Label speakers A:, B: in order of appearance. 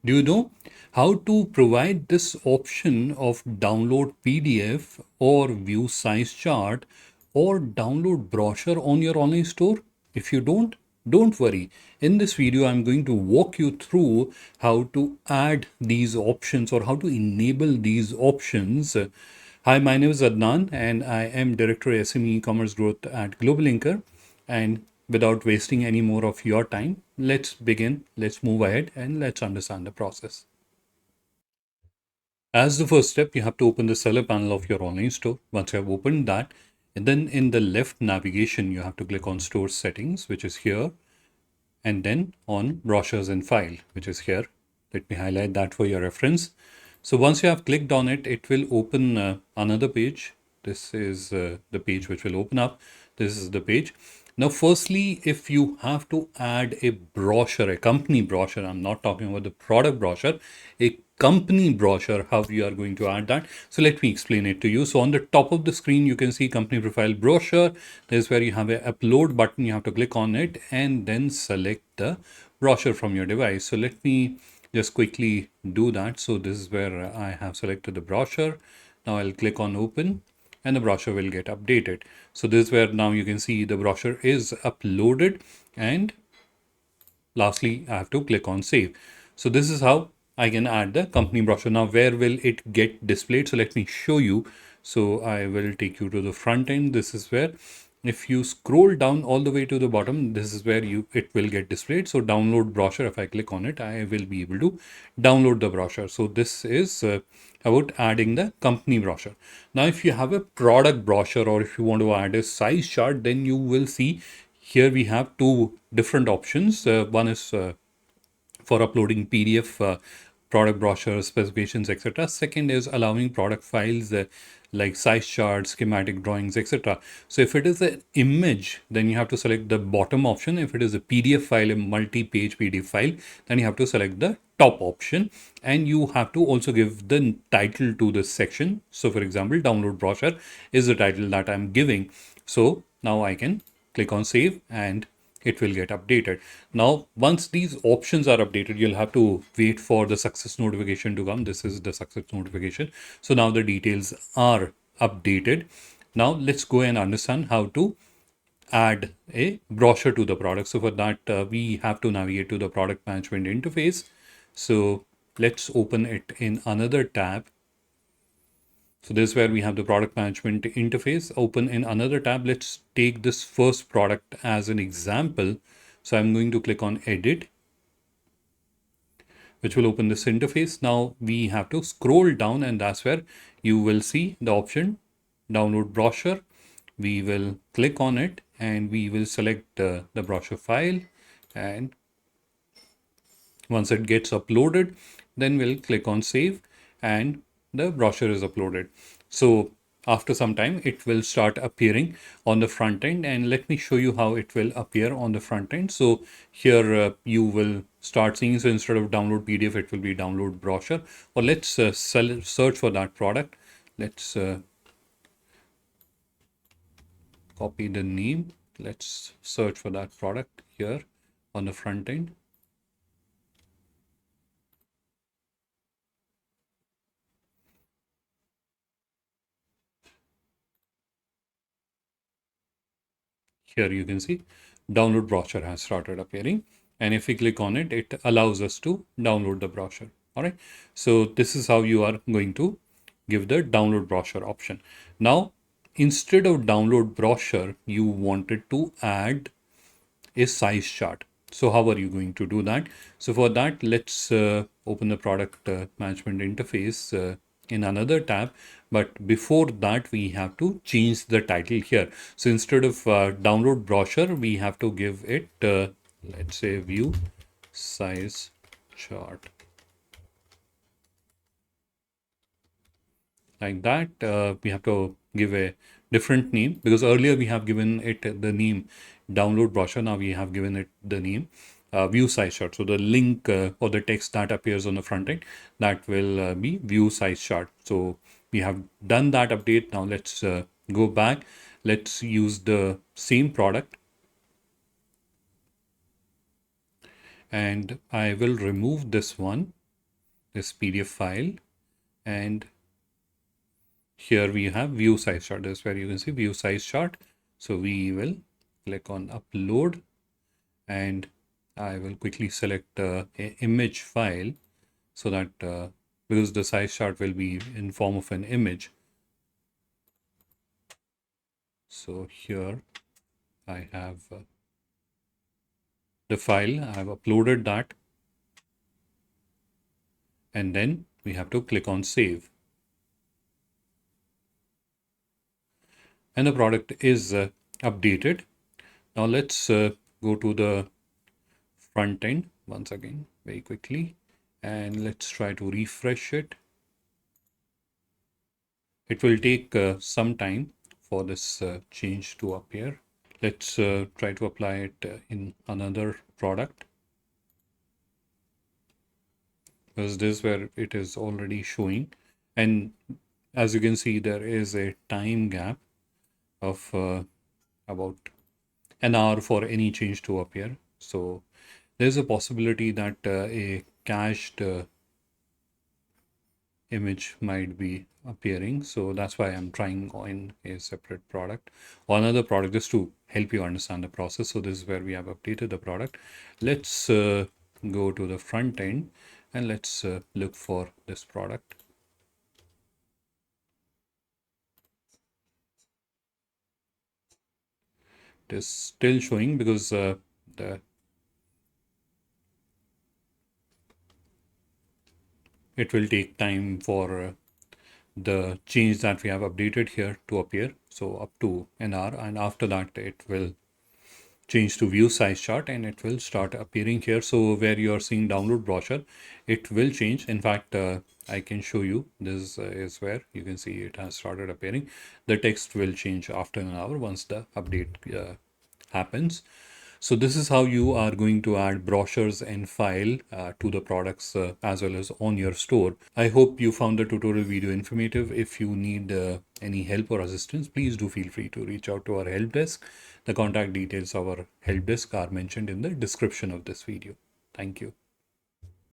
A: Do you know how to provide this option of download PDF or view size chart or download brochure on your online store? If you don't worry. In this video, I'm going to walk you through how to add these options or how to enable these options. Hi, my name is Adnan and I am Director SME E-commerce Growth at GlobalLinker. And without wasting any more of your time, let's begin, let's move ahead, and let's understand the process. As the first step, you have to open the seller panel of your online store. Once you have opened that, and then in the left navigation, you have to click on Store Settings, which is here, and then on Brochures and File, which is here. Let me highlight that for your reference. So once you have clicked on it, it will open another page. This is the page which will open up. This is the page. Now, firstly, if you have to add a brochure, a company brochure, I'm not talking about the product brochure, a company brochure, how you are going to add that. So let me explain it to you. So on the top of the screen, you can see company profile brochure. There's where you have a upload button. You have to click on it and then select the brochure from your device. So let me just quickly do that. So this is where I have selected the brochure. Now I'll click on open and the brochure will get updated. So this is where now you can see the brochure is uploaded, and lastly I have to click on save. So this is how I can add the company brochure. Now where will it get displayed? So let me show you. So I will take you to the front end. This is where, if you scroll down all the way to the bottom, this is where it will get displayed. So download brochure, if I click on it, I will be able to download the brochure. So this is about adding the company brochure. Now if you have a product brochure or if you want to add a size chart, then you will see here we have two different options. One is for uploading PDF, product brochures, specifications, etc. Second is allowing product files like size charts, schematic drawings, etc. So if it is an image, then you have to select the bottom option. If it is a PDF file, a multi-page PDF file, then you have to select the top option, and you have to also give the title to this section. So for example, download brochure is the title that I'm giving. So now I can click on save and it will get updated. Now, once these options are updated, you'll have to wait for the success notification to come. This is the success notification. So now the details are updated. Now let's go and understand how to add a brochure to the product. So for that, we have to navigate to the product management interface. So let's open it in another tab. So this is where we have the product management interface open in another tab. Let's take this first product as an example. So I'm going to click on edit, which will open this interface. Now we have to scroll down, and that's where you will see the option download brochure. We will click on it and we will select the brochure file, and once it gets uploaded, then we'll click on save and the brochure is uploaded. So after some time, it will start appearing on the front end, and let me show you how it will appear on the front end. So here you will start seeing, so instead of download PDF, it will be download brochure. Or let's search for that product. Let's copy the name. Let's search for that product here on the front end. Here you can see download brochure has started appearing. And if we click on it, it allows us to download the brochure. All right. So this is how you are going to give the download brochure option. Now, instead of download brochure, you wanted to add a size chart. So how are you going to do that? So for that, let's open the product management interface in another tab. But before that, we have to change the title here. So instead of download brochure, we have to give it, let's say, view size chart. Like that, we have to give a different name, because earlier we have given it the name download brochure. Now we have given it the name view size chart. So the link or the text that appears on the front end, that will be view size chart. So we have done that update. Now let's go back. Let's use the same product, and I will remove this one. this PDF file, and here we have view size chart. This is where you can see view size chart. So we will click on upload, and I will quickly select a image file, so that because the size chart will be in form of an image. So here I have the file. I have uploaded that, and then we have to click on save, and the product is updated. Now let's go to the front end once again very quickly, and let's try to refresh it. It will take some time for this change to appear. Let's try to apply it in another product, because this is where it is already showing, and as you can see there is a time gap of about an hour for any change to appear. So there's a possibility that a cached image might be appearing. So that's why I'm trying on a separate product or another product, just to help you understand the process. So this is where we have updated the product. Let's go to the front end, and let's look for this product. It is still showing because it will take time for the change that we have updated here to appear. So up to an hour, and after that it will change to view size chart, and it will start appearing here. So where you are seeing download brochure, it will change. In fact, I can show you. This is where you can see it has started appearing. The text will change after an hour once the update happens. So this is how you are going to add brochures and file to the products as well as on your store. I hope you found the tutorial video informative. If you need any help or assistance, please do feel free to reach out to our help desk. The contact details of our help desk are mentioned in the description of this video. Thank you.